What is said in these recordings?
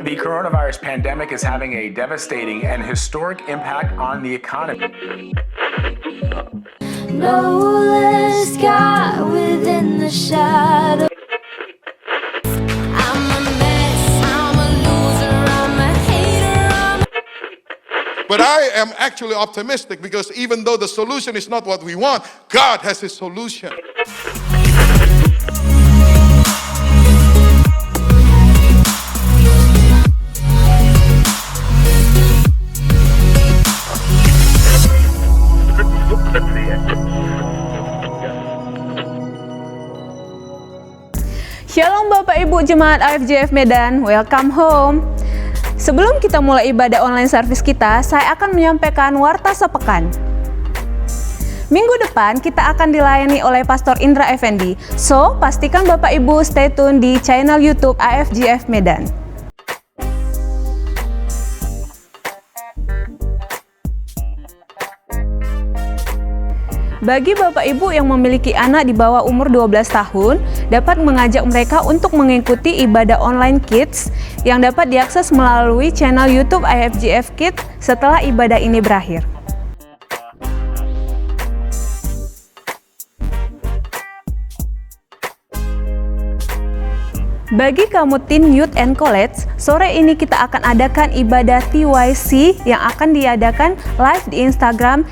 The coronavirus pandemic is having a devastating and historic impact on the economy. No less God within the shadow. I'm a mess, I'm a loser, I'm a hater, But I am actually optimistic because even though the solution is not what we want, God has His solution. Shalom Bapak Ibu Jemaat AFJF Medan, welcome home. Sebelum kita mulai ibadah online service kita, saya akan menyampaikan warta sepekan. Minggu depan kita akan dilayani oleh Pastor Indra Effendi. So, pastikan Bapak Ibu stay tune di channel YouTube AFJF Medan. Bagi Bapak Ibu yang memiliki anak di bawah umur 12 tahun, dapat mengajak mereka untuk mengikuti ibadah online Kids yang dapat diakses melalui channel YouTube AFJF Kids setelah ibadah ini berakhir. Bagi kamu teen youth and college, sore ini kita akan adakan ibadah TYC yang akan diadakan live di Instagram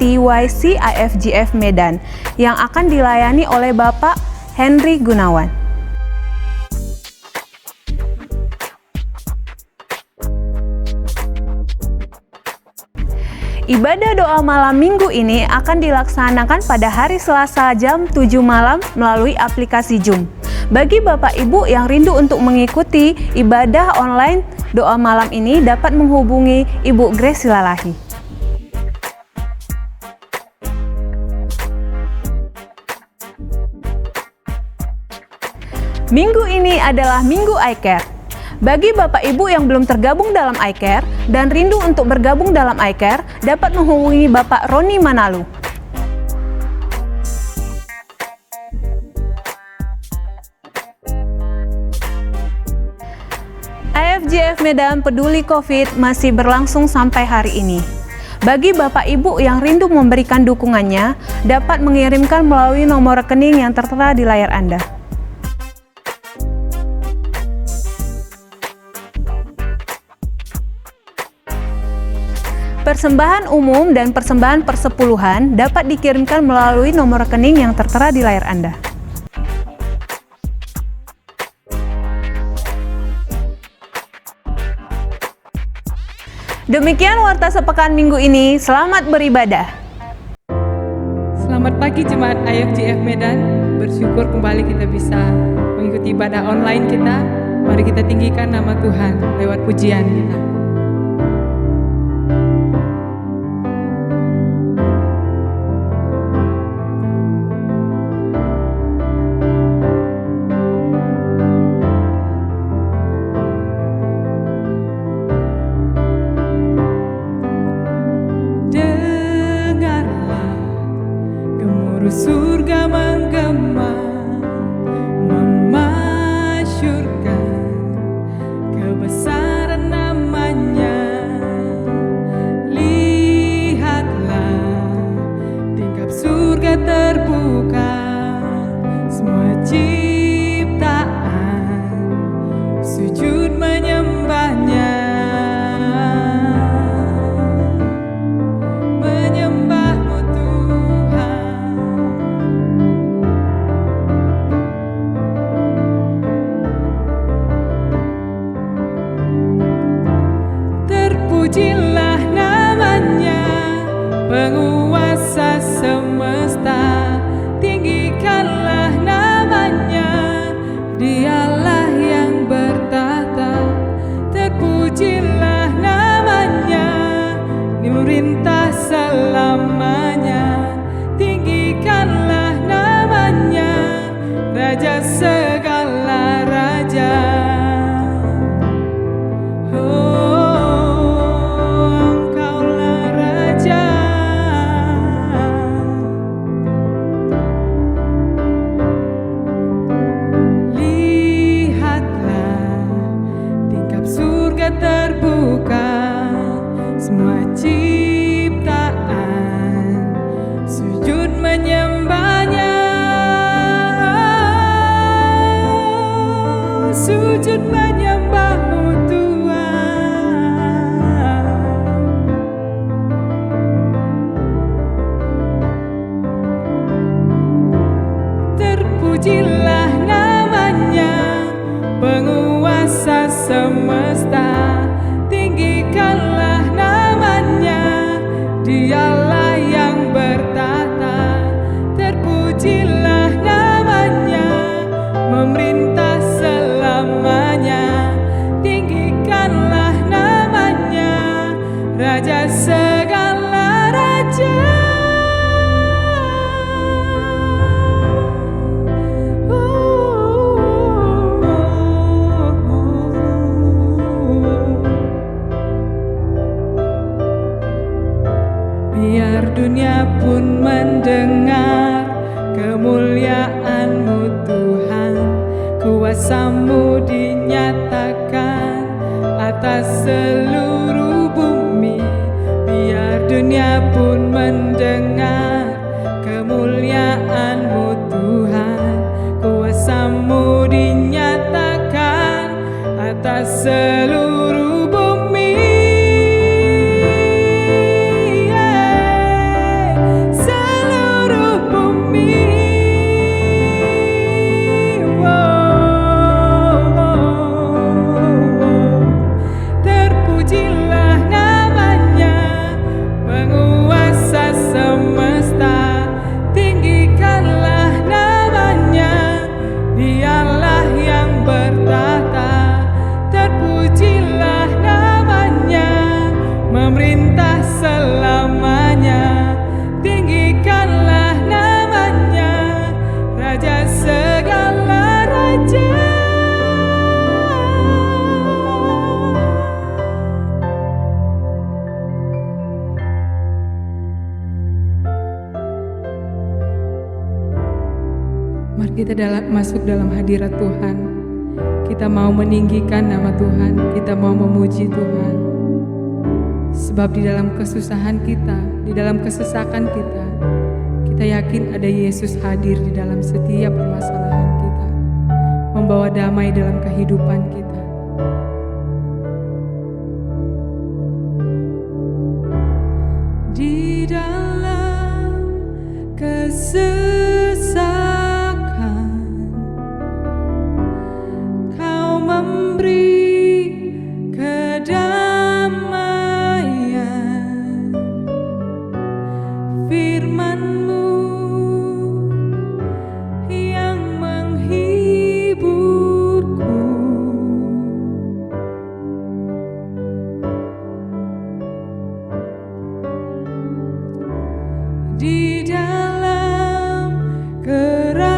@TYCAFJF Medan yang akan dilayani oleh Bapak Henry Gunawan. Ibadah doa malam minggu ini akan dilaksanakan pada hari Selasa jam 7 malam melalui aplikasi Zoom. Bagi Bapak Ibu yang rindu untuk mengikuti ibadah online doa malam ini dapat menghubungi Ibu Grace Silalahi. Minggu ini adalah Minggu iCare. Bagi Bapak Ibu yang belum tergabung dalam iCare dan rindu untuk bergabung dalam iCare, dapat menghubungi Bapak Roni Manalu. AFJF Medan Peduli COVID masih berlangsung sampai hari ini. Bagi Bapak Ibu yang rindu memberikan dukungannya, dapat mengirimkan melalui nomor rekening yang tertera di layar Anda. Persembahan umum dan persembahan persepuluhan dapat dikirimkan melalui nomor rekening yang tertera di layar Anda. Demikian warta sepekan minggu ini. Selamat beribadah. Selamat pagi Jemaat AFJF Medan. Bersyukur kembali kita bisa mengikuti ibadah online kita. Mari kita tinggikan nama Tuhan lewat pujian kita. Surga menggema memasyurkan kebesaran nama sujud menyembah-Mu Tuhan. Terpujilah namanya, penguasa semesta. Tinggikanlah namanya, Dialah yang bertata. Terpujilah namanya, memerintah selamanya. Tinggikanlah namanya, Raja segala raja. Biar dunia pun mendengar kemuliaan-Mu Tuhan. Kuasa-Mu dinyatakan atas seluruh bumi. Biar dunia pun mendengar kemuliaan-Mu Tuhan. Kuasa-Mu dinyatakan atas seluruh bumi. Memerintah selamanya. Tinggikanlah namanya, Raja segala raja. Mari kita masuk dalam hadirat Tuhan. Kita mau meninggikan nama Tuhan, kita mau memuji Tuhan. Sebab di dalam kesusahan kita, di dalam kesesakan kita, kita yakin ada Yesus hadir di dalam setiap permasalahan kita, membawa damai dalam kehidupan kita. Di dalam kesesakan Kau memberi kedamaian. Firman-Mu yang menghiburku. Di dalam keraguan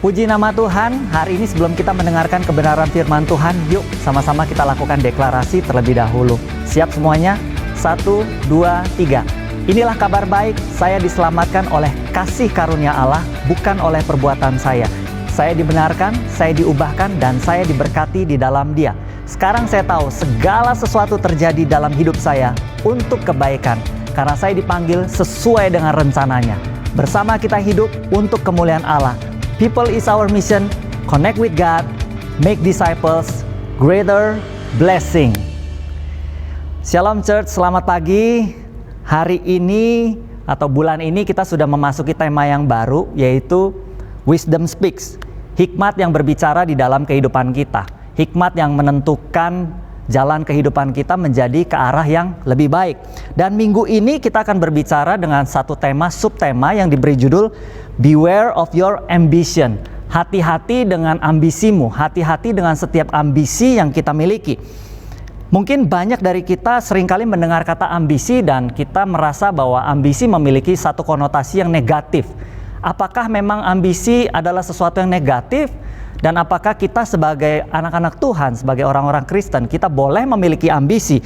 Puji nama Tuhan, hari ini sebelum kita mendengarkan kebenaran firman Tuhan, yuk sama-sama kita lakukan deklarasi terlebih dahulu. Siap semuanya? 1, 2, 3. Inilah kabar baik, saya diselamatkan oleh kasih karunia Allah, bukan oleh perbuatan saya. Saya dibenarkan, saya diubahkan, dan saya diberkati di dalam Dia. Sekarang saya tahu segala sesuatu terjadi dalam hidup saya untuk kebaikan, karena saya dipanggil sesuai dengan rencananya. Bersama kita hidup untuk kemuliaan Allah. People is our mission, connect with God, make disciples, greater blessing. Shalom Church, selamat pagi. Hari ini atau bulan ini kita sudah memasuki tema yang baru, yaitu Wisdom Speaks. Hikmat yang berbicara di dalam kehidupan kita. Hikmat yang menentukan jalan kehidupan kita menjadi ke arah yang lebih baik. Dan minggu ini kita akan berbicara dengan satu tema, subtema yang diberi judul Beware of your ambition. Hati-hati dengan ambisimu, hati-hati dengan setiap ambisi yang kita miliki. Mungkin banyak dari kita seringkali mendengar kata ambisi dan kita merasa bahwa ambisi memiliki satu konotasi yang negatif. Apakah memang ambisi adalah sesuatu yang negatif? Dan apakah kita sebagai anak-anak Tuhan, sebagai orang-orang Kristen, kita boleh memiliki ambisi?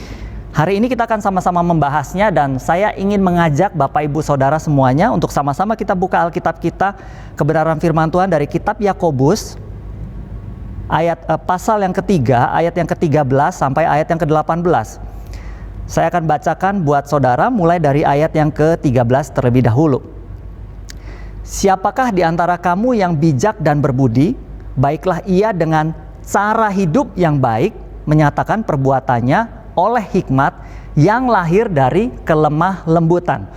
Hari ini kita akan sama-sama membahasnya dan saya ingin mengajak Bapak Ibu Saudara semuanya untuk sama-sama kita buka Alkitab kita, kebenaran firman Tuhan dari kitab Yakobus, pasal yang ketiga, ayat yang ke-13 sampai ayat yang ke-18. Saya akan bacakan buat saudara mulai dari ayat yang ke-13 terlebih dahulu. Siapakah di antara kamu yang bijak dan berbudi? Baiklah ia dengan cara hidup yang baik menyatakan perbuatannya oleh hikmat yang lahir dari kelemah lembutan.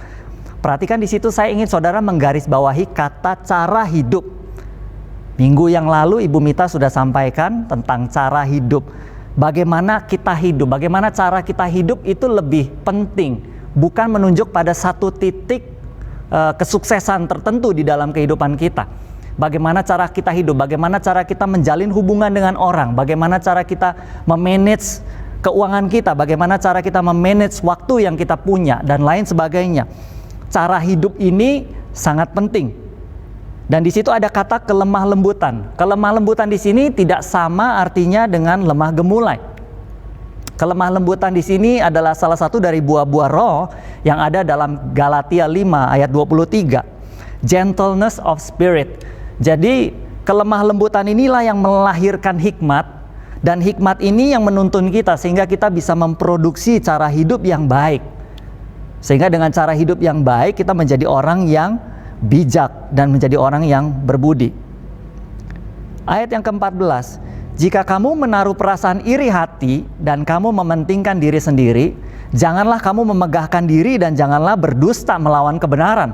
Perhatikan di situ saya ingin saudara menggarisbawahi kata cara hidup. Minggu yang lalu Ibu Mita sudah sampaikan tentang cara hidup. Bagaimana kita hidup, bagaimana cara kita hidup itu lebih penting. Bukan menunjuk pada satu titik kesuksesan tertentu di dalam kehidupan kita. Bagaimana cara kita hidup, bagaimana cara kita menjalin hubungan dengan orang, bagaimana cara kita memanage keuangan kita, bagaimana cara kita memanage waktu yang kita punya, dan lain sebagainya. Cara hidup ini sangat penting. Dan di situ ada kata kelemah lembutan. Kelemah lembutan di sini tidak sama artinya dengan lemah gemulai. Kelemah lembutan di sini adalah salah satu dari buah-buah roh yang ada dalam Galatia 5 ayat 23. Gentleness of spirit. Jadi kelemah lembutan inilah yang melahirkan hikmat. Dan hikmat ini yang menuntun kita sehingga kita bisa memproduksi cara hidup yang baik. Sehingga dengan cara hidup yang baik kita menjadi orang yang bijak dan menjadi orang yang berbudi. Ayat yang ke-14. Jika kamu menaruh perasaan iri hati dan kamu mementingkan diri sendiri, janganlah kamu memegahkan diri dan janganlah berdusta melawan kebenaran.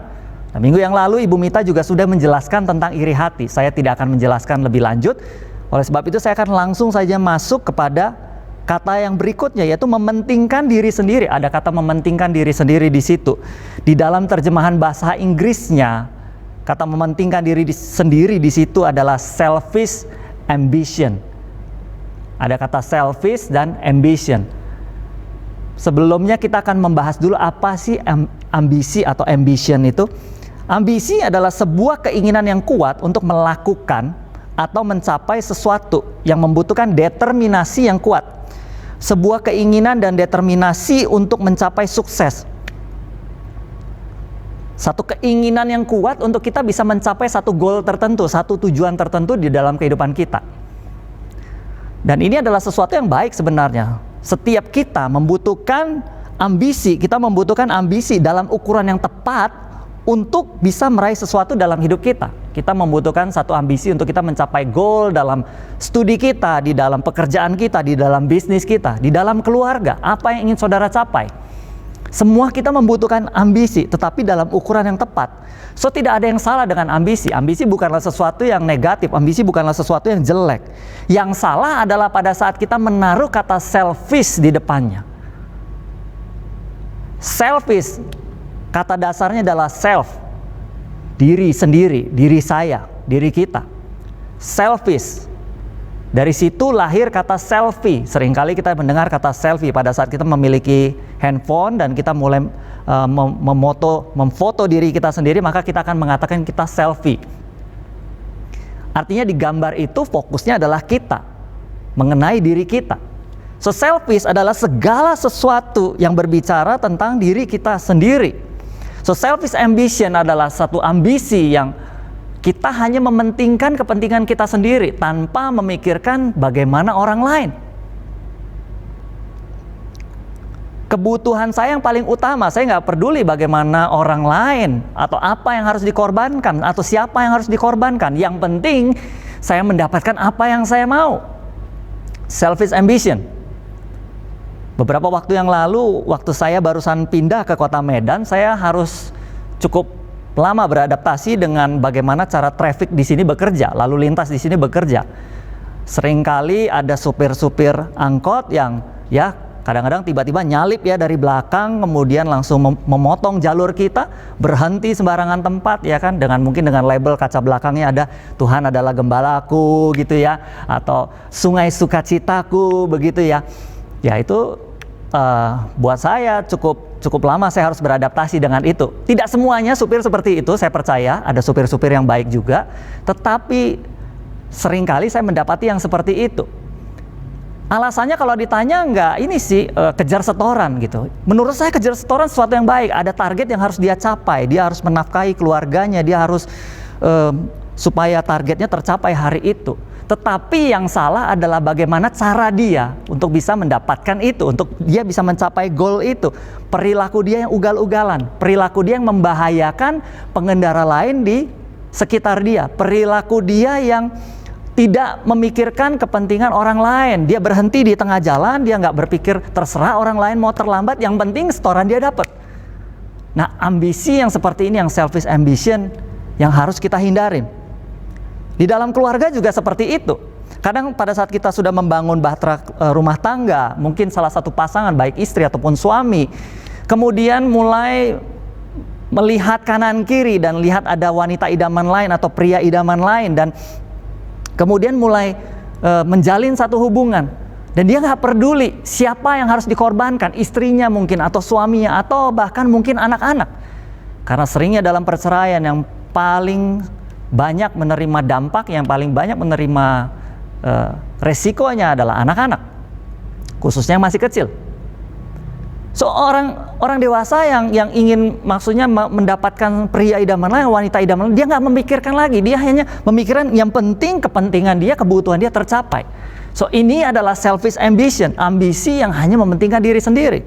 Nah, minggu yang lalu Ibu Mita juga sudah menjelaskan tentang iri hati. Saya tidak akan menjelaskan lebih lanjut. Oleh sebab itu saya akan langsung saja masuk kepada kata yang berikutnya, yaitu mementingkan diri sendiri. Ada kata mementingkan diri sendiri di situ. Di dalam terjemahan bahasa Inggrisnya, kata mementingkan diri sendiri di situ adalah selfish ambition. Ada kata selfish dan ambition. Sebelumnya kita akan membahas dulu apa sih ambisi atau ambition itu. Ambisi adalah sebuah keinginan yang kuat untuk melakukan atau mencapai sesuatu yang membutuhkan determinasi yang kuat. Sebuah keinginan dan determinasi untuk mencapai sukses. Satu keinginan yang kuat untuk kita bisa mencapai satu goal tertentu, satu tujuan tertentu di dalam kehidupan kita. Dan ini adalah sesuatu yang baik sebenarnya. Setiap kita membutuhkan ambisi, kita membutuhkan ambisi dalam ukuran yang tepat untuk bisa meraih sesuatu dalam hidup kita. Kita membutuhkan satu ambisi untuk kita mencapai goal dalam studi kita, di dalam pekerjaan kita, di dalam bisnis kita, di dalam keluarga. Apa yang ingin saudara capai? Semua kita membutuhkan ambisi, tetapi dalam ukuran yang tepat. So tidak ada yang salah dengan ambisi. Ambisi bukanlah sesuatu yang negatif, ambisi bukanlah sesuatu yang jelek. Yang salah adalah pada saat kita menaruh kata selfish di depannya. Selfish, kata dasarnya adalah self, diri sendiri, diri saya, diri kita. Selfish. Dari situ lahir kata selfie. Seringkali kita mendengar kata selfie pada saat kita memiliki handphone dan kita mulai memfoto diri kita sendiri, maka kita akan mengatakan kita selfie. Artinya di gambar itu fokusnya adalah kita, mengenai diri kita. So selfish adalah segala sesuatu yang berbicara tentang diri kita sendiri. So selfish ambition adalah satu ambisi yang kita hanya mementingkan kepentingan kita sendiri tanpa memikirkan bagaimana orang lain. Kebutuhan saya yang paling utama, saya nggak peduli bagaimana orang lain atau apa yang harus dikorbankan atau siapa yang harus dikorbankan. Yang penting saya mendapatkan apa yang saya mau. Selfish ambition. Beberapa waktu yang lalu, waktu saya barusan pindah ke kota Medan, saya harus cukup lama beradaptasi dengan bagaimana cara traffic di sini bekerja, lalu lintas di sini bekerja. Seringkali ada supir-supir angkot yang kadang-kadang tiba-tiba nyalip dari belakang, kemudian langsung memotong jalur kita, berhenti sembarangan tempat kan, mungkin dengan label kaca belakangnya ada Tuhan adalah gembalaku gitu ya, atau sungai sukacitaku begitu ya. Ya itu buat saya cukup lama saya harus beradaptasi dengan itu. Tidak semuanya supir seperti itu, saya percaya ada supir-supir yang baik juga, tetapi seringkali saya mendapati yang seperti itu. Alasannya kalau ditanya kejar setoran gitu. Menurut saya kejar setoran sesuatu yang baik. Ada target yang harus dia capai. Dia harus menafkahi keluarganya. Dia harus supaya targetnya tercapai hari itu. Tetapi yang salah adalah bagaimana cara dia untuk bisa mendapatkan itu, untuk dia bisa mencapai goal itu. Perilaku dia yang ugal-ugalan, perilaku dia yang membahayakan pengendara lain di sekitar dia, perilaku dia yang tidak memikirkan kepentingan orang lain. Dia berhenti di tengah jalan, dia nggak berpikir terserah orang lain mau terlambat, yang penting setoran dia dapat. Nah, ambisi yang seperti ini, yang selfish ambition, yang harus kita hindarin. Di dalam keluarga juga seperti itu. Kadang pada saat kita sudah membangun bahtera rumah tangga, mungkin salah satu pasangan, baik istri ataupun suami, kemudian mulai melihat kanan kiri dan lihat ada wanita idaman lain atau pria idaman lain, dan kemudian mulai menjalin satu hubungan, dan dia nggak peduli siapa yang harus dikorbankan, istrinya mungkin atau suaminya atau bahkan mungkin anak-anak. Karena seringnya dalam perceraian yang paling banyak menerima dampak, yang paling banyak menerima resikonya adalah anak-anak, khususnya yang masih kecil. So orang dewasa yang ingin maksudnya mendapatkan pria idaman lain, wanita idaman lain, dia nggak memikirkan lagi, dia hanya memikirkan yang penting kepentingan dia, kebutuhan dia tercapai. So ini adalah selfish ambition, ambisi yang hanya mementingkan diri sendiri.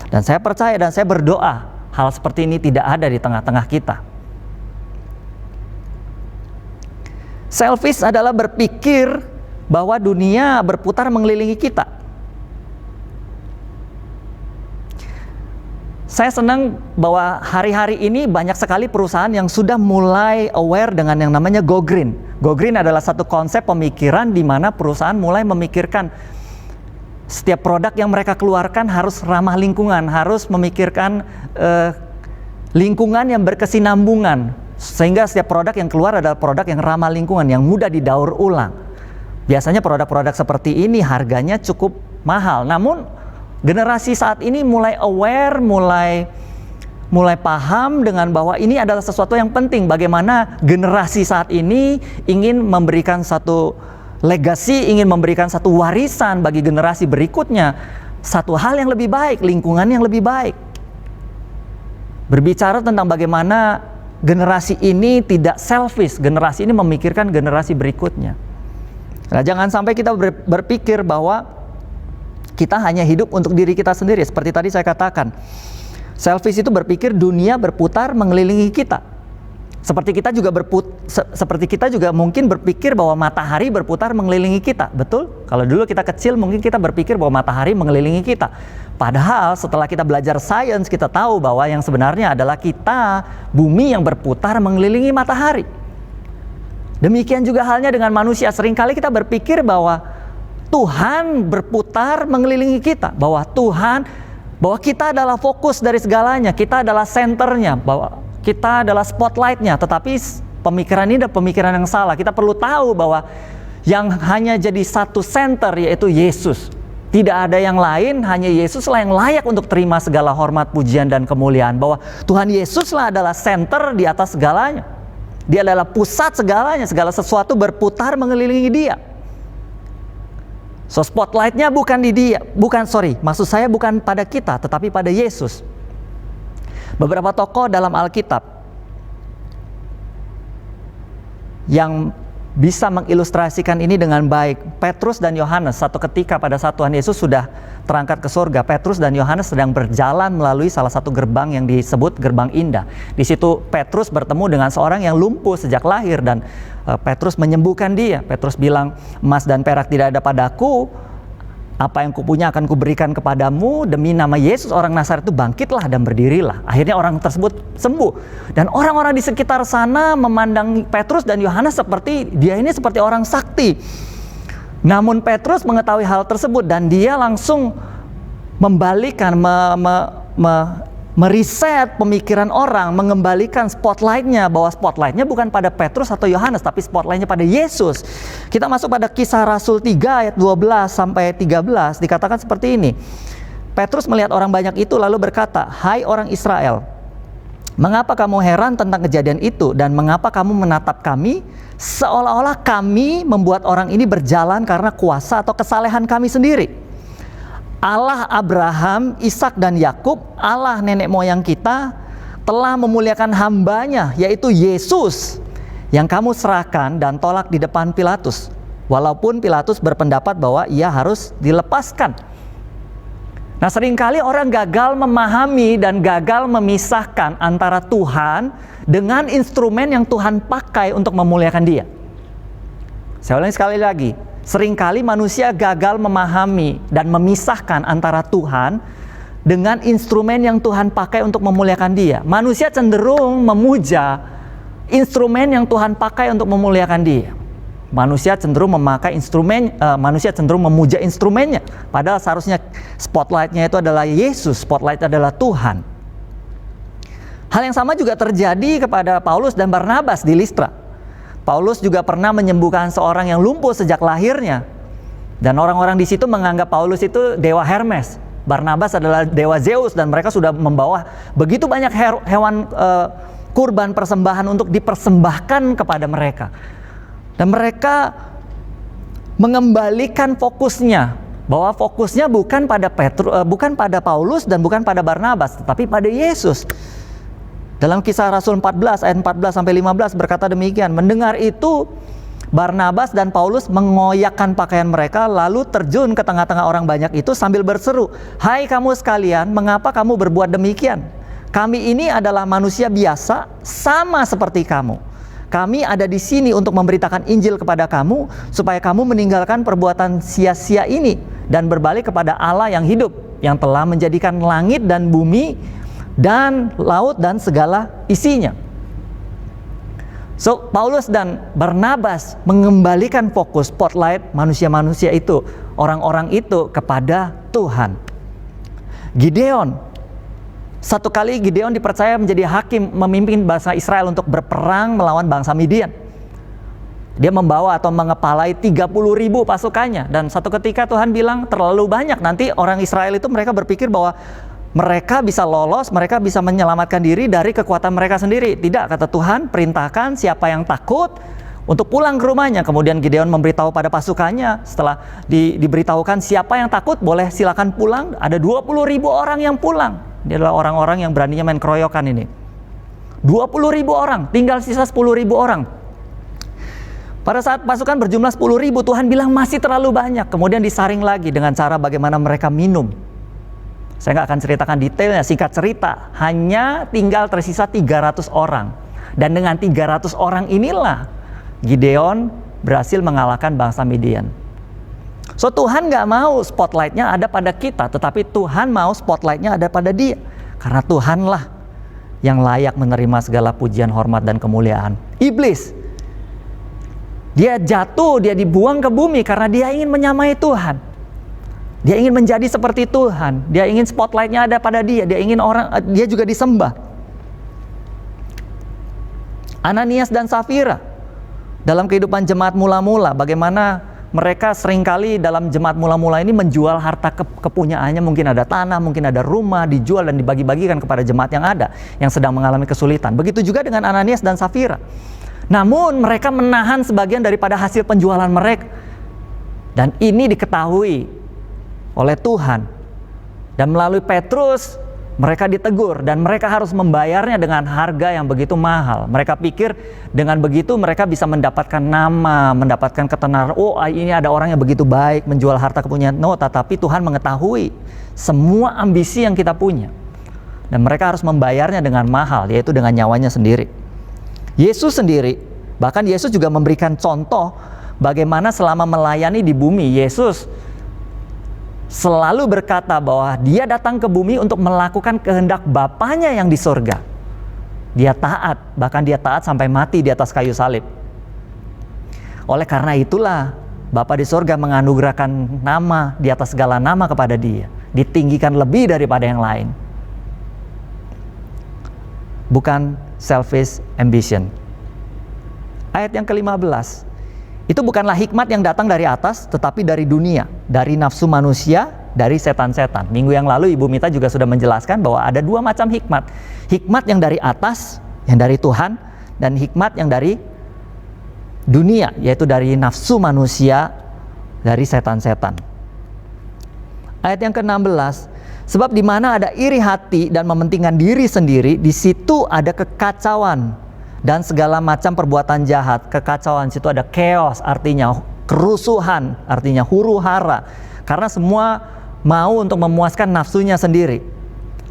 Dan saya percaya dan saya berdoa hal seperti ini tidak ada di tengah-tengah kita. Selfish adalah berpikir bahwa dunia berputar mengelilingi kita. Saya senang bahwa hari-hari ini banyak sekali perusahaan yang sudah mulai aware dengan yang namanya Go Green. Go Green adalah satu konsep pemikiran di mana perusahaan mulai memikirkan setiap produk yang mereka keluarkan harus ramah lingkungan, harus memikirkan lingkungan yang berkesinambungan, sehingga setiap produk yang keluar adalah produk yang ramah lingkungan, yang mudah didaur ulang. Biasanya produk-produk seperti ini harganya cukup mahal, namun generasi saat ini mulai aware, mulai paham dengan bahwa ini adalah sesuatu yang penting. Bagaimana generasi saat ini ingin memberikan satu legacy, ingin memberikan satu warisan bagi generasi berikutnya, satu hal yang lebih baik, lingkungan yang lebih baik. Berbicara tentang bagaimana generasi ini tidak selfish, generasi ini memikirkan generasi berikutnya. Nah, jangan sampai kita berpikir bahwa kita hanya hidup untuk diri kita sendiri. Seperti tadi saya katakan, selfish itu berpikir dunia berputar mengelilingi kita. Seperti kita juga mungkin berpikir bahwa matahari berputar mengelilingi kita. Betul? Kalau dulu kita kecil mungkin kita berpikir bahwa matahari mengelilingi kita. Padahal setelah kita belajar sains, kita tahu bahwa yang sebenarnya adalah kita, bumi yang berputar mengelilingi matahari. Demikian juga halnya dengan manusia. Seringkali kita berpikir bahwa Tuhan berputar mengelilingi kita, bahwa kita adalah fokus dari segalanya, kita adalah senternya, bahwa kita adalah spotlightnya. Tetapi pemikiran ini adalah pemikiran yang salah. Kita perlu tahu bahwa yang hanya jadi satu center yaitu Yesus. Tidak ada yang lain, hanya Yesuslah yang layak untuk terima segala hormat, pujian, dan kemuliaan. Bahwa Tuhan Yesuslah adalah center di atas segalanya. Dia adalah pusat segalanya, segala sesuatu berputar mengelilingi dia. So spotlightnya bukan di dia, maksud saya bukan pada kita, tetapi pada Yesus. Beberapa tokoh dalam Alkitab yang bisa mengilustrasikan ini dengan baik. Petrus dan Yohanes, satu ketika pada saat Tuhan Yesus sudah terangkat ke surga, Petrus dan Yohanes sedang berjalan melalui salah satu gerbang yang disebut Gerbang Indah. Di situ Petrus bertemu dengan seorang yang lumpuh sejak lahir dan Petrus menyembuhkan dia. Petrus bilang, emas dan perak tidak ada padaku, apa yang kupunya akan kuberikan kepadamu, demi nama Yesus orang Nazaret itu bangkitlah dan berdirilah. Akhirnya orang tersebut sembuh. Dan orang-orang di sekitar sana memandang Petrus dan Yohanes seperti dia ini seperti orang sakti. Namun Petrus mengetahui hal tersebut dan dia langsung membalikan, meriset pemikiran orang, mengembalikan spotlightnya, bahwa spotlightnya bukan pada Petrus atau Yohanes, tapi spotlightnya pada Yesus. Kita masuk pada Kisah Rasul 3 ayat 12 sampai 13, dikatakan seperti ini. Petrus melihat orang banyak itu lalu berkata, "Hai orang Israel, mengapa kamu heran tentang kejadian itu dan mengapa kamu menatap kami seolah-olah kami membuat orang ini berjalan karena kuasa atau kesalehan kami sendiri? Allah Abraham, Ishak dan Yakub, Allah nenek moyang kita telah memuliakan hambanya, yaitu Yesus, yang kamu serahkan dan tolak di depan Pilatus, walaupun Pilatus berpendapat bahwa ia harus dilepaskan." Nah, seringkali orang gagal memahami dan gagal memisahkan antara Tuhan dengan instrumen yang Tuhan pakai untuk memuliakan dia. Saya ulangi sekali lagi. Seringkali manusia gagal memahami dan memisahkan antara Tuhan dengan instrumen yang Tuhan pakai untuk memuliakan dia. Manusia cenderung memuja instrumen yang Tuhan pakai untuk memuliakan dia. Manusia cenderung memakai instrumen, manusia cenderung memuja instrumennya. Padahal seharusnya spotlightnya itu adalah Yesus, spotlight adalah Tuhan. Hal yang sama juga terjadi kepada Paulus dan Barnabas di Listra. Paulus juga pernah menyembuhkan seorang yang lumpuh sejak lahirnya. Dan orang-orang di situ menganggap Paulus itu dewa Hermes. Barnabas adalah dewa Zeus dan mereka sudah membawa begitu banyak hewan kurban persembahan untuk dipersembahkan kepada mereka. Dan mereka mengembalikan fokusnya, bahwa fokusnya bukan pada Paulus dan bukan pada Barnabas, tetapi pada Yesus. Dalam Kisah Rasul 14 ayat 14 sampai 15 berkata demikian, mendengar itu Barnabas dan Paulus mengoyakkan pakaian mereka lalu terjun ke tengah-tengah orang banyak itu sambil berseru, "Hai kamu sekalian, mengapa kamu berbuat demikian? Kami ini adalah manusia biasa sama seperti kamu. Kami ada di sini untuk memberitakan Injil kepada kamu supaya kamu meninggalkan perbuatan sia-sia ini dan berbalik kepada Allah yang hidup, yang telah menjadikan langit dan bumi dan laut dan segala isinya." So, Paulus dan Barnabas mengembalikan fokus spotlight manusia-manusia itu, orang-orang itu kepada Tuhan. Gideon, satu kali Gideon dipercaya menjadi hakim memimpin bangsa Israel untuk berperang melawan bangsa Midian. Dia membawa atau mengepalai 30.000 pasukannya. Dan satu ketika Tuhan bilang terlalu banyak. Nanti orang Israel itu mereka berpikir bahwa mereka bisa lolos, mereka bisa menyelamatkan diri dari kekuatan mereka sendiri. Tidak, kata Tuhan, perintahkan siapa yang takut untuk pulang ke rumahnya. Kemudian Gideon memberitahu pada pasukannya, setelah diberitahukan siapa yang takut boleh silakan pulang. Ada 20.000 orang yang pulang. Dia adalah orang-orang yang beraninya main keroyokan ini. 20.000 orang, tinggal sisa 10.000 orang. Pada saat pasukan berjumlah 10.000, Tuhan bilang masih terlalu banyak. Kemudian disaring lagi dengan cara bagaimana mereka minum. Saya nggak akan ceritakan detailnya, singkat cerita, hanya tinggal tersisa 300 orang. Dan dengan 300 orang inilah Gideon berhasil mengalahkan bangsa Midian. So Tuhan nggak mau spotlightnya ada pada kita, tetapi Tuhan mau spotlightnya ada pada dia. Karena Tuhanlah yang layak menerima segala pujian, hormat, dan kemuliaan. Iblis, dia jatuh, dia dibuang ke bumi karena dia ingin menyamai Tuhan. Dia ingin menjadi seperti Tuhan. Dia ingin spotlightnya ada pada dia. Dia ingin dia juga disembah. Ananias dan Safira dalam kehidupan jemaat mula-mula, bagaimana mereka seringkali dalam jemaat mula-mula ini menjual harta kepunyaannya, mungkin ada tanah, mungkin ada rumah, dijual dan dibagi-bagikan kepada jemaat yang ada, yang sedang mengalami kesulitan. Begitu juga dengan Ananias dan Safira. Namun mereka menahan sebagian daripada hasil penjualan mereka. Dan ini diketahui oleh Tuhan. Dan melalui Petrus mereka ditegur dan mereka harus membayarnya dengan harga yang begitu mahal. Mereka pikir dengan begitu mereka bisa mendapatkan nama, mendapatkan ketenaran. Oh, ini ada orang yang begitu baik menjual harta kepunyaan. No, tetapi Tuhan mengetahui semua ambisi yang kita punya. Dan mereka harus membayarnya dengan mahal, yaitu dengan nyawanya sendiri. Yesus sendiri, bahkan Yesus juga memberikan contoh bagaimana selama melayani di bumi, Yesus selalu berkata bahwa dia datang ke bumi untuk melakukan kehendak Bapanya yang di surga. Dia taat, bahkan dia taat sampai mati di atas kayu salib. Oleh karena itulah Bapa di surga menganugerahkan nama di atas segala nama kepada dia, ditinggikan lebih daripada yang lain. Bukan selfish ambition. Ayat yang ke-15, itu bukanlah hikmat yang datang dari atas, tetapi dari dunia, dari nafsu manusia, dari setan-setan. Minggu yang lalu Ibu Mita juga sudah menjelaskan bahwa ada dua macam hikmat. Hikmat yang dari atas, yang dari Tuhan, dan hikmat yang dari dunia, yaitu dari nafsu manusia, dari setan-setan. Ayat yang ke-16, sebab di mana ada iri hati dan mementingkan diri sendiri, di situ ada kekacauan dan segala macam perbuatan jahat. Kekacauan situ ada chaos, artinya kerusuhan, artinya huru-hara, karena semua mau untuk memuaskan nafsunya sendiri.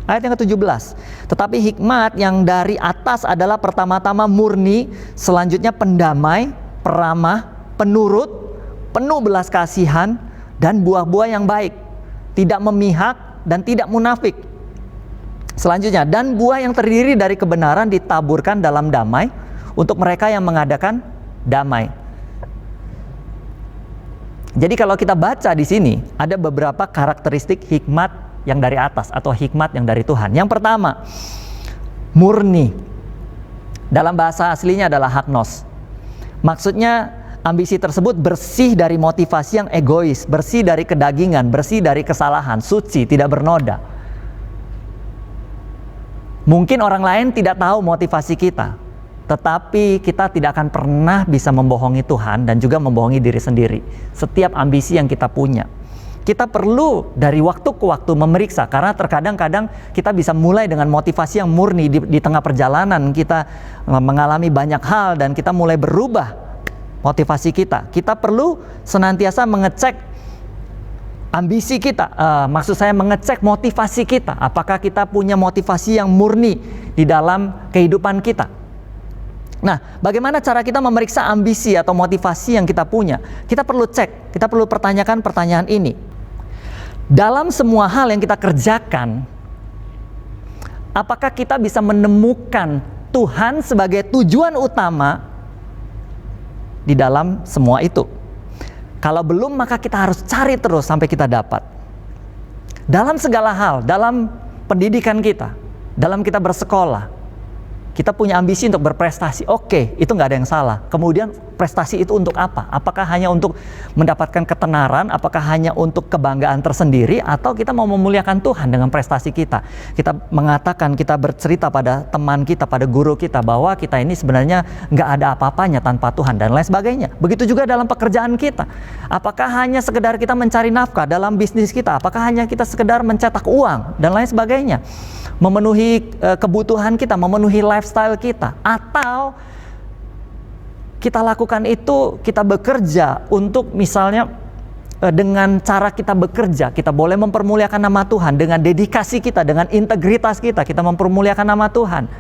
Ayat yang ke-17, tetapi hikmat yang dari atas adalah pertama-tama murni, selanjutnya pendamai, peramah, penurut, penuh belas kasihan, dan buah-buah yang baik, tidak memihak dan tidak munafik. Selanjutnya, dan buah yang terdiri dari kebenaran ditaburkan dalam damai untuk mereka yang mengadakan damai. Jadi kalau kita baca di sini, ada beberapa karakteristik hikmat yang dari atas atau hikmat yang dari Tuhan. Yang pertama, murni. Dalam bahasa aslinya adalah hagnos. Maksudnya ambisi tersebut bersih dari motivasi yang egois, bersih dari kedagingan, bersih dari kesalahan, suci, tidak bernoda. Mungkin orang lain tidak tahu motivasi kita, tetapi kita tidak akan pernah bisa membohongi Tuhan dan juga membohongi diri sendiri. Setiap ambisi yang kita punya, kita perlu dari waktu ke waktu memeriksa, karena terkadang-kadang kita bisa mulai dengan motivasi yang murni di tengah perjalanan, kita mengalami banyak hal dan kita mulai berubah motivasi kita. Kita perlu senantiasa mengecek ambisi kita, maksud saya mengecek motivasi kita. Apakah kita punya motivasi yang murni di dalam kehidupan kita? Nah, bagaimana cara kita memeriksa ambisi atau motivasi yang kita punya? Kita perlu cek, kita perlu pertanyakan pertanyaan ini. Dalam semua hal yang kita kerjakan, apakah kita bisa menemukan Tuhan sebagai tujuan utama di dalam semua itu? Kalau belum, maka kita harus cari terus sampai kita dapat. Dalam segala hal, dalam pendidikan kita, dalam kita bersekolah, kita punya ambisi untuk berprestasi. Oke, itu nggak ada yang salah. Kemudian prestasi itu untuk apa? Apakah hanya untuk mendapatkan ketenaran? Apakah hanya untuk kebanggaan tersendiri? Atau kita mau memuliakan Tuhan dengan prestasi kita? Kita mengatakan, kita bercerita pada teman kita, pada guru kita, bahwa kita ini sebenarnya nggak ada apa-apanya tanpa Tuhan dan lain sebagainya. Begitu juga dalam pekerjaan kita. Apakah hanya sekedar kita mencari nafkah dalam bisnis kita? Apakah hanya kita sekedar mencetak uang dan lain sebagainya? Memenuhi kebutuhan kita, memenuhi lifestyle kita, atau kita lakukan itu, kita bekerja untuk misalnya dengan cara kita bekerja, kita boleh mempermuliakan nama Tuhan dengan dedikasi kita, dengan integritas kita, kita mempermuliakan nama Tuhan.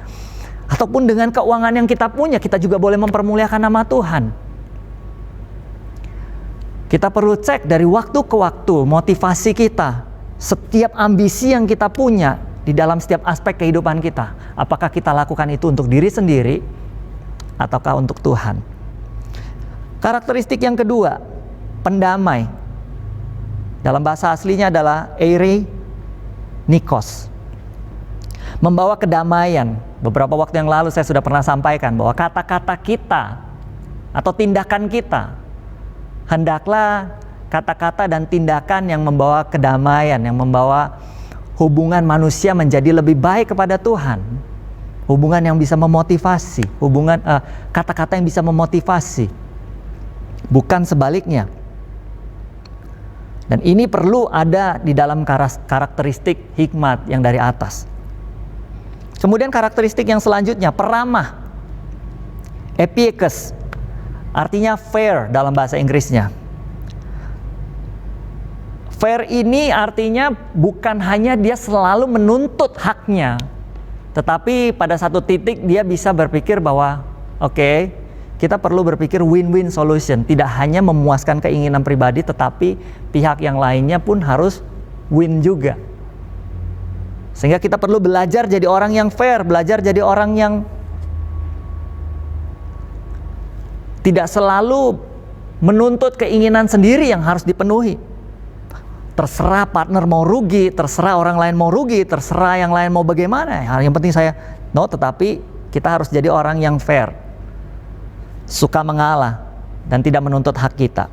Ataupun dengan keuangan yang kita punya, kita juga boleh mempermuliakan nama Tuhan. Kita perlu cek dari waktu ke waktu motivasi kita, setiap ambisi yang kita punya di dalam setiap aspek kehidupan kita. Apakah kita lakukan itu untuk diri sendiri ataukah untuk Tuhan? Karakteristik yang kedua, pendamai. Dalam bahasa aslinya adalah eire nikos, membawa kedamaian. Beberapa waktu yang lalu saya sudah pernah sampaikan bahwa kata-kata kita atau tindakan kita hendaklah kata-kata dan tindakan yang membawa kedamaian, yang membawa hubungan manusia menjadi lebih baik kepada Tuhan. hubungan yang bisa memotivasi, hubungan kata-kata yang bisa memotivasi, bukan sebaliknya. Dan ini perlu ada di dalam karakteristik hikmat yang dari atas. Kemudian karakteristik yang selanjutnya, peramah. Epieikes, artinya fair dalam bahasa Inggrisnya. Fair ini artinya bukan hanya dia selalu menuntut haknya, tetapi pada satu titik dia bisa berpikir bahwa oke, kita perlu berpikir win-win solution. Tidak hanya memuaskan keinginan pribadi, tetapi pihak yang lainnya pun harus win juga. Sehingga kita perlu belajar jadi orang yang fair, belajar jadi orang yang tidak selalu menuntut keinginan sendiri yang harus dipenuhi. Terserah partner mau rugi, terserah orang lain mau rugi, terserah yang lain mau bagaimana. Yang penting saya, tetapi kita harus jadi orang yang fair. Suka mengalah dan tidak menuntut hak kita.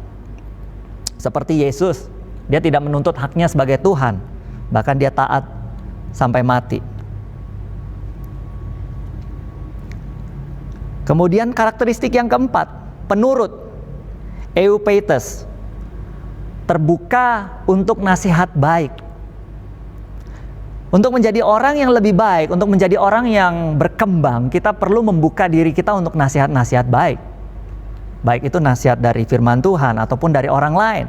Seperti Yesus, dia tidak menuntut haknya sebagai Tuhan, bahkan dia taat sampai mati. Kemudian karakteristik yang keempat, penurut. Eupetes, terbuka untuk nasihat baik. Untuk menjadi orang yang lebih baik, untuk menjadi orang yang berkembang, kita perlu membuka diri kita untuk nasihat-nasihat baik. Baik itu nasihat dari firman Tuhan ataupun dari orang lain.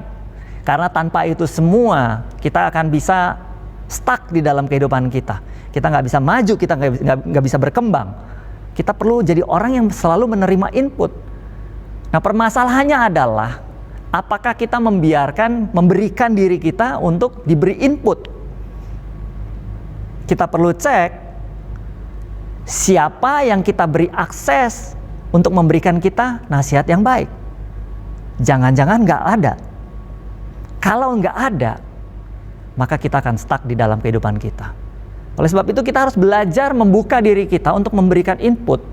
Karena tanpa itu semua, kita akan bisa stuck di dalam kehidupan kita. Kita nggak bisa maju, kita nggak bisa berkembang. Kita perlu jadi orang yang selalu menerima input. Nah, permasalahannya adalah, apakah kita memberikan diri kita untuk diberi input? Kita perlu cek siapa yang kita beri akses untuk memberikan kita nasihat yang baik. Jangan-jangan nggak ada. Kalau nggak ada, maka kita akan stuck di dalam kehidupan kita. Oleh sebab itu kita harus belajar membuka diri kita untuk memberikan input.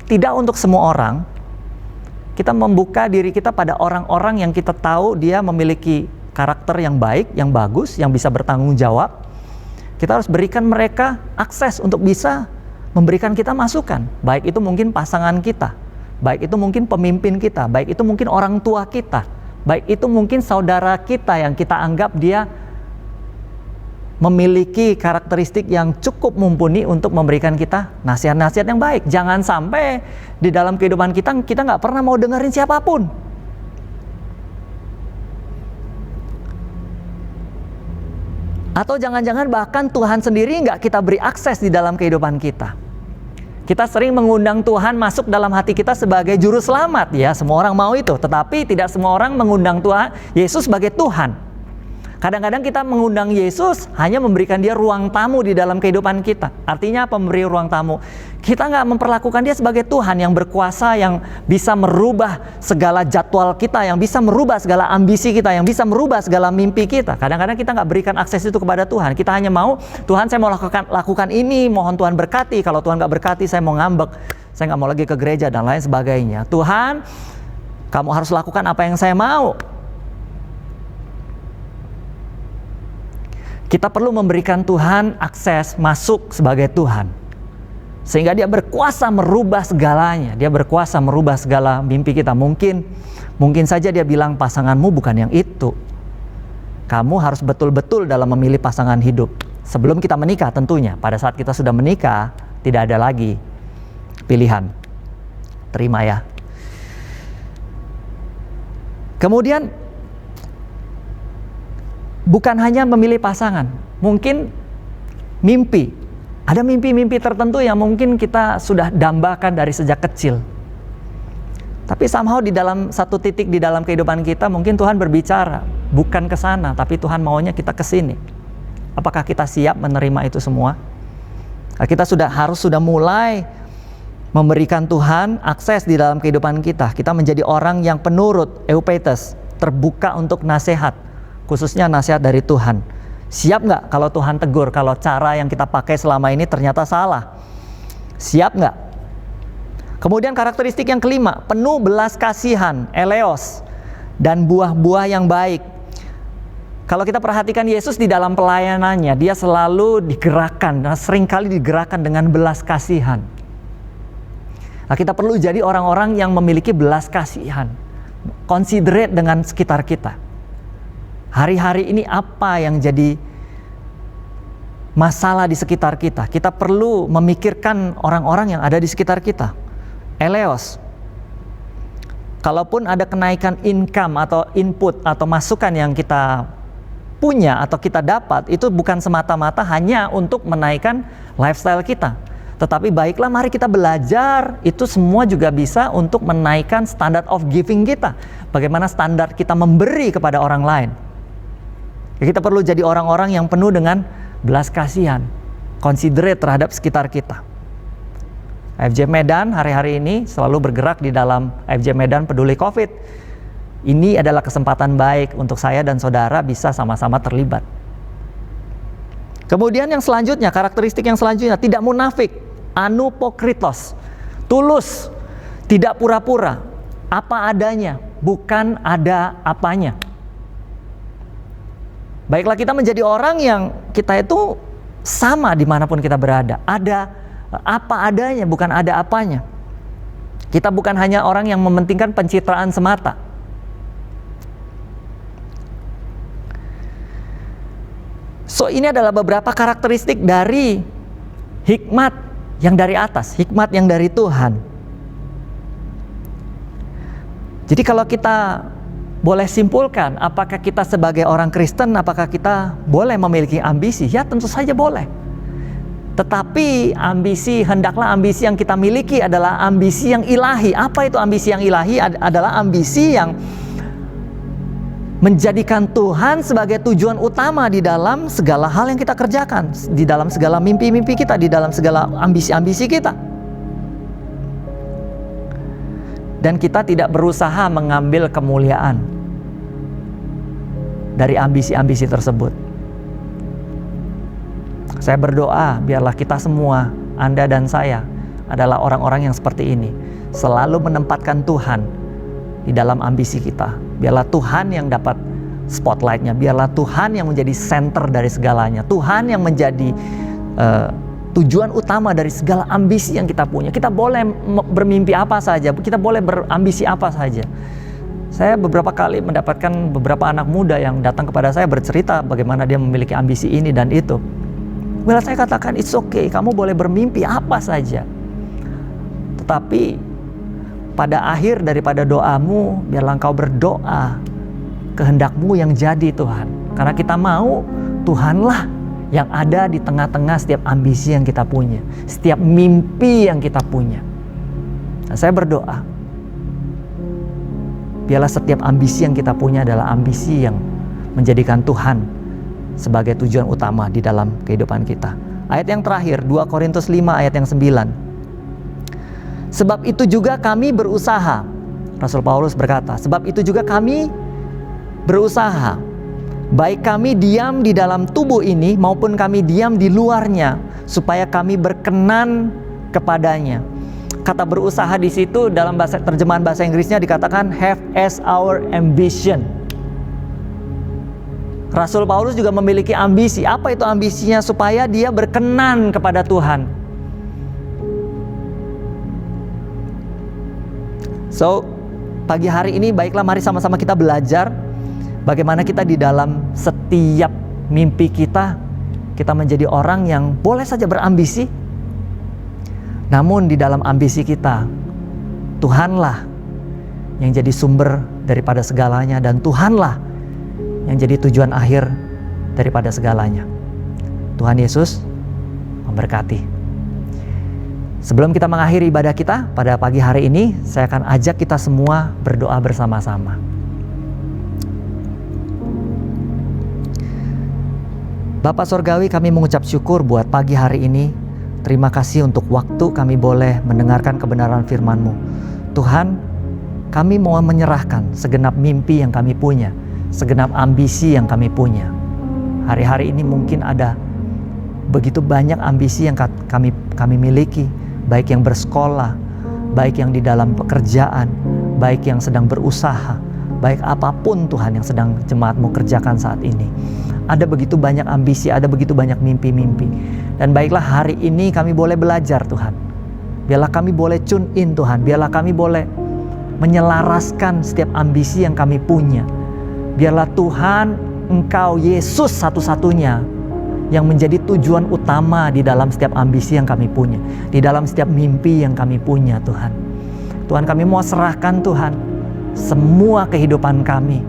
Tidak untuk semua orang. Kita membuka diri kita pada orang-orang yang kita tahu dia memiliki karakter yang baik, yang bagus, yang bisa bertanggung jawab. Kita harus berikan mereka akses untuk bisa memberikan kita masukan. Baik itu mungkin pasangan kita, baik itu mungkin pemimpin kita, baik itu mungkin orang tua kita, baik itu mungkin saudara kita yang kita anggap dia memiliki karakteristik yang cukup mumpuni untuk memberikan kita nasihat-nasihat yang baik. Jangan sampai di dalam kehidupan kita nggak pernah mau dengerin siapapun. Atau jangan-jangan bahkan Tuhan sendiri nggak kita beri akses di dalam kehidupan kita. Kita sering mengundang Tuhan masuk dalam hati kita sebagai juru selamat, ya semua orang mau itu. Tetapi tidak semua orang mengundang Tuhan Yesus sebagai Tuhan. Kadang-kadang kita mengundang Yesus hanya memberikan dia ruang tamu di dalam kehidupan kita. Artinya apa memberi ruang tamu? Kita nggak memperlakukan dia sebagai Tuhan yang berkuasa, yang bisa merubah segala jadwal kita, yang bisa merubah segala ambisi kita, yang bisa merubah segala mimpi kita. Kadang-kadang kita nggak berikan akses itu kepada Tuhan. Kita hanya mau, Tuhan saya mau lakukan ini, mohon Tuhan berkati. Kalau Tuhan nggak berkati, saya mau ngambek, saya nggak mau lagi ke gereja dan lain sebagainya. Tuhan, kamu harus lakukan apa yang saya mau. Kita perlu memberikan Tuhan akses masuk sebagai Tuhan. Sehingga dia berkuasa merubah segalanya. Dia berkuasa merubah segala mimpi kita. Mungkin saja dia bilang pasanganmu bukan yang itu. Kamu harus betul-betul dalam memilih pasangan hidup. Sebelum kita menikah tentunya. Pada saat kita sudah menikah, tidak ada lagi pilihan. Terima ya. Kemudian bukan hanya memilih pasangan, mungkin mimpi. Ada mimpi-mimpi tertentu yang mungkin kita sudah dambakan dari sejak kecil. Tapi somehow di dalam satu titik di dalam kehidupan kita mungkin Tuhan berbicara, bukan ke sana, tapi Tuhan maunya kita ke sini. Apakah kita siap menerima itu semua? Nah, kita harus mulai memberikan Tuhan akses di dalam kehidupan kita. Kita menjadi orang yang penurut, eupetes, terbuka untuk nasihat. Khususnya nasihat dari Tuhan. Siap nggak kalau Tuhan tegur, kalau cara yang kita pakai selama ini ternyata salah? Siap nggak? Kemudian karakteristik yang kelima, penuh belas kasihan, eleos, dan buah-buah yang baik. Kalau kita perhatikan Yesus di dalam pelayanannya, dia selalu digerakkan, seringkali digerakkan dengan belas kasihan. Nah, kita perlu jadi orang-orang yang memiliki belas kasihan, considerate dengan sekitar kita. Hari-hari ini apa yang jadi masalah di sekitar kita? Kita perlu memikirkan orang-orang yang ada di sekitar kita. Eleos. Kalaupun ada kenaikan income atau input atau masukan yang kita punya atau kita dapat, itu bukan semata-mata hanya untuk menaikkan lifestyle kita. Tetapi baiklah, mari kita belajar, itu semua juga bisa untuk menaikkan standard of giving kita. Bagaimana standar kita memberi kepada orang lain. Kita perlu jadi orang-orang yang penuh dengan belas kasihan, considerate terhadap sekitar kita. IFJ Medan hari-hari ini selalu bergerak di dalam IFJ Medan Peduli COVID. Ini adalah kesempatan baik untuk saya dan saudara bisa sama-sama terlibat. Kemudian yang selanjutnya, karakteristik yang selanjutnya, tidak munafik, anupokritos, tulus, tidak pura-pura, apa adanya, bukan ada apanya. Baiklah, kita menjadi orang yang kita itu sama dimanapun kita berada, ada apa adanya, bukan ada apanya. Kita bukan hanya orang yang mementingkan pencitraan semata. So, ini adalah beberapa karakteristik dari hikmat yang dari atas, hikmat yang dari Tuhan. Jadi kalau kita boleh simpulkan, apakah kita sebagai orang Kristen, apakah kita boleh memiliki ambisi? Ya, tentu saja boleh. Tetapi hendaklah ambisi yang kita miliki adalah ambisi yang ilahi. Apa itu ambisi yang ilahi? Adalah ambisi yang menjadikan Tuhan sebagai tujuan utama di dalam segala hal yang kita kerjakan, di dalam segala mimpi-mimpi kita, di dalam segala ambisi-ambisi kita. Dan kita tidak berusaha mengambil kemuliaan dari ambisi-ambisi tersebut. Saya berdoa biarlah kita semua, Anda dan saya, adalah orang-orang yang seperti ini, selalu menempatkan Tuhan di dalam ambisi kita. Biarlah Tuhan yang dapat spotlightnya, biarlah Tuhan yang menjadi center dari segalanya, Tuhan yang menjadi tujuan utama dari segala ambisi yang kita punya. Kita boleh bermimpi apa saja, kita boleh berambisi apa saja. Saya beberapa kali mendapatkan beberapa anak muda yang datang kepada saya bercerita bagaimana dia memiliki ambisi ini dan itu. Bila saya katakan it's okay, kamu boleh bermimpi apa saja. Tetapi pada akhir daripada doamu, biarlah engkau berdoa kehendakmu yang jadi Tuhan. Karena kita mau Tuhanlah yang ada di tengah-tengah setiap ambisi yang kita punya, setiap mimpi yang kita punya. Nah, saya berdoa, biarlah setiap ambisi yang kita punya adalah ambisi yang menjadikan Tuhan sebagai tujuan utama di dalam kehidupan kita. Ayat yang terakhir, 2 Korintus 5 ayat yang 9. Sebab itu juga kami berusaha, Rasul Paulus berkata, sebab itu juga kami berusaha, baik kami diam di dalam tubuh ini maupun kami diam di luarnya, supaya kami berkenan kepadanya. Kata berusaha di situ dalam terjemahan bahasa Inggrisnya dikatakan have as our ambition. Rasul Paulus juga memiliki ambisi. Apa itu ambisinya? Supaya dia berkenan kepada Tuhan. So, pagi hari ini baiklah mari sama-sama kita belajar bagaimana kita di dalam setiap mimpi kita menjadi orang yang boleh saja berambisi. Namun di dalam ambisi kita, Tuhanlah yang jadi sumber daripada segalanya, dan Tuhanlah yang jadi tujuan akhir daripada segalanya. Tuhan Yesus memberkati. Sebelum kita mengakhiri ibadah kita pada pagi hari ini, saya akan ajak kita semua berdoa bersama-sama. Bapa Sorgawi, kami mengucap syukur buat pagi hari ini. Terima kasih untuk waktu kami boleh mendengarkan kebenaran firman-Mu. Tuhan, kami mau menyerahkan segenap mimpi yang kami punya, segenap ambisi yang kami punya. Hari-hari ini mungkin ada begitu banyak ambisi yang kami miliki, baik yang bersekolah, baik yang di dalam pekerjaan, baik yang sedang berusaha. baik apapun Tuhan yang sedang jemaat-Mu kerjakan saat ini. Ada begitu banyak ambisi, ada begitu banyak mimpi-mimpi. Dan baiklah hari ini kami boleh belajar Tuhan. Biarlah kami boleh tune in Tuhan. Biarlah kami boleh menyelaraskan setiap ambisi yang kami punya. Biarlah Tuhan, Engkau Yesus satu-satunya yang menjadi tujuan utama di dalam setiap ambisi yang kami punya. Di dalam setiap mimpi yang kami punya Tuhan. Tuhan, kami mau serahkan Tuhan semua kehidupan kami.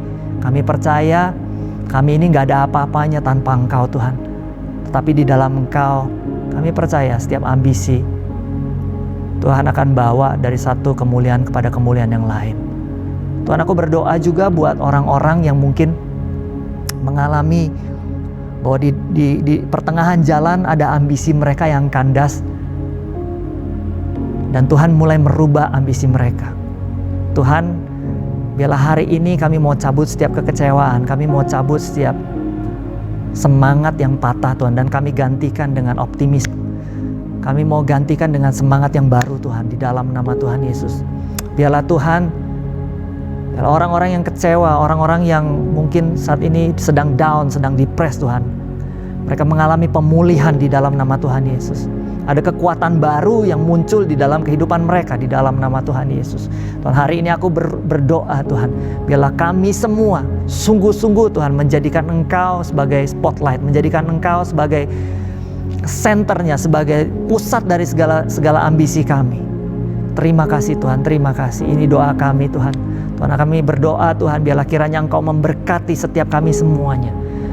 Kami percaya kami ini gak ada apa-apanya tanpa Engkau Tuhan. Tetapi di dalam Engkau, kami percaya setiap ambisi Tuhan akan bawa dari satu kemuliaan kepada kemuliaan yang lain. Tuhan, aku berdoa juga buat orang-orang yang mungkin mengalami bahwa di pertengahan jalan ada ambisi mereka yang kandas. Dan Tuhan mulai merubah ambisi mereka. Tuhan, biarlah hari ini kami mau cabut setiap kekecewaan, kami mau cabut setiap semangat yang patah Tuhan, dan kami gantikan dengan optimis. Kami mau gantikan dengan semangat yang baru Tuhan, di dalam nama Tuhan Yesus. Biarlah Tuhan, biarlah orang-orang yang kecewa, orang-orang yang mungkin saat ini sedang down, sedang depres Tuhan, mereka mengalami pemulihan di dalam nama Tuhan Yesus. Ada kekuatan baru yang muncul di dalam kehidupan mereka di dalam nama Tuhan Yesus. Tuhan, hari ini aku berdoa Tuhan, biarlah kami semua sungguh-sungguh Tuhan menjadikan Engkau sebagai spotlight, menjadikan Engkau sebagai senternya, sebagai pusat dari segala ambisi kami. Terima kasih Tuhan, terima kasih. Ini doa kami Tuhan. Tuhan, kami berdoa Tuhan, biarlah kiranya Engkau memberkati setiap kami semuanya.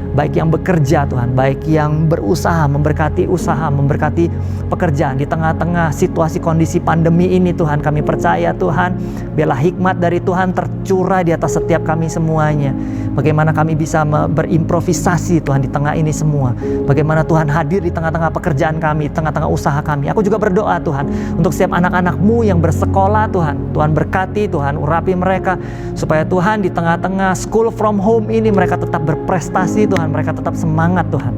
Baik yang bekerja Tuhan, baik yang berusaha, memberkati usaha, memberkati pekerjaan di tengah-tengah situasi kondisi pandemi ini Tuhan. Kami percaya Tuhan, biarlah hikmat dari Tuhan tercurah di atas setiap kami semuanya. Bagaimana kami bisa berimprovisasi Tuhan di tengah ini semua. Bagaimana Tuhan hadir di tengah-tengah pekerjaan kami, tengah-tengah usaha kami. Aku juga berdoa Tuhan untuk setiap anak-anak-Mu yang bersekolah Tuhan. Tuhan berkati, Tuhan urapi mereka supaya Tuhan di tengah-tengah school from home ini mereka tetap berprestasi Tuhan. Mereka tetap semangat Tuhan.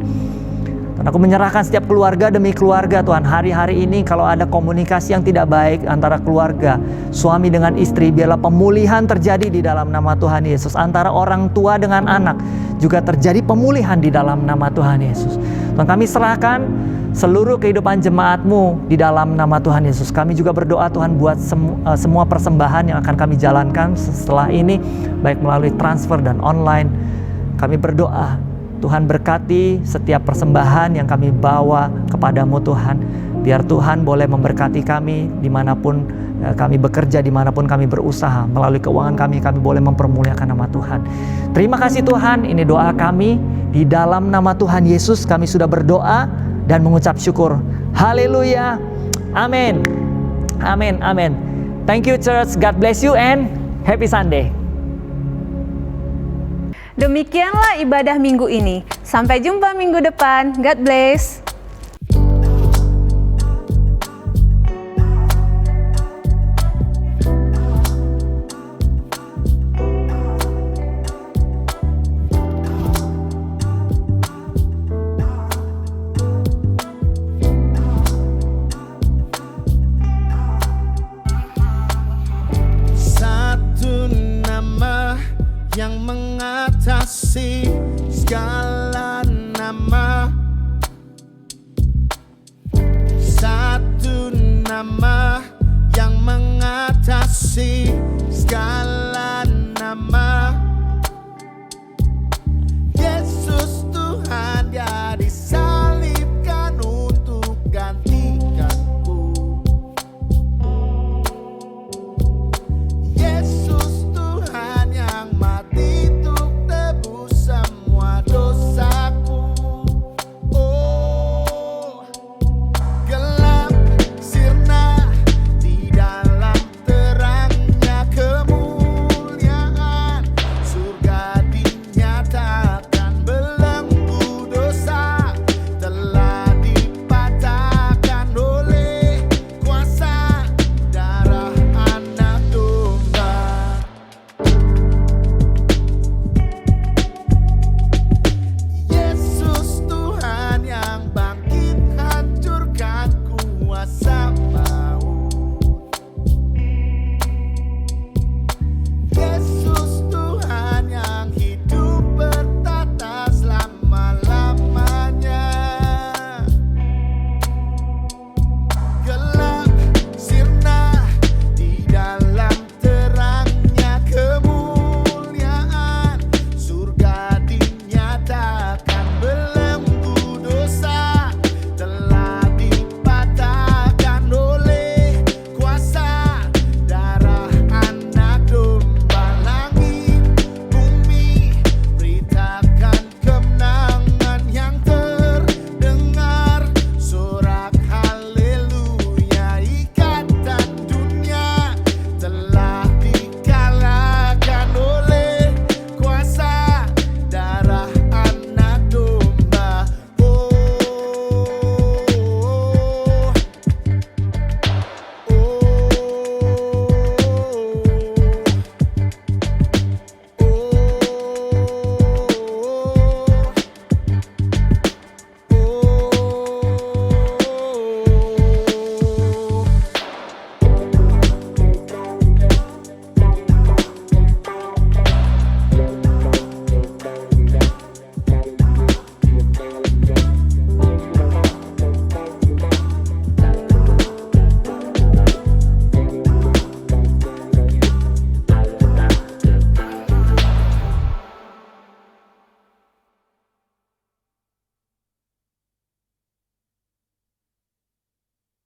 Dan aku menyerahkan setiap keluarga demi keluarga Tuhan. Hari-hari ini kalau ada komunikasi yang tidak baik antara keluarga, suami dengan istri, biarlah pemulihan terjadi di dalam nama Tuhan Yesus. Antara orang tua dengan anak juga terjadi pemulihan di dalam nama Tuhan Yesus. Tuhan, kami serahkan seluruh kehidupan jemaat-Mu di dalam nama Tuhan Yesus. Kami juga berdoa Tuhan buat semua persembahan yang akan kami jalankan setelah ini, baik melalui transfer dan online. Kami berdoa Tuhan berkati setiap persembahan yang kami bawa kepadamu Tuhan. Biar Tuhan boleh memberkati kami dimanapun kami bekerja, dimanapun kami berusaha. Melalui keuangan kami boleh mempermuliakan nama Tuhan. Terima kasih Tuhan, ini doa kami. Di dalam nama Tuhan Yesus kami sudah berdoa dan mengucap syukur. Haleluya. Amin. Amin. Amin. Thank you church. God bless you and happy Sunday. Demikianlah ibadah minggu ini. Sampai jumpa minggu depan. God bless. Satu nama yang mengatasi segala nama. Satu nama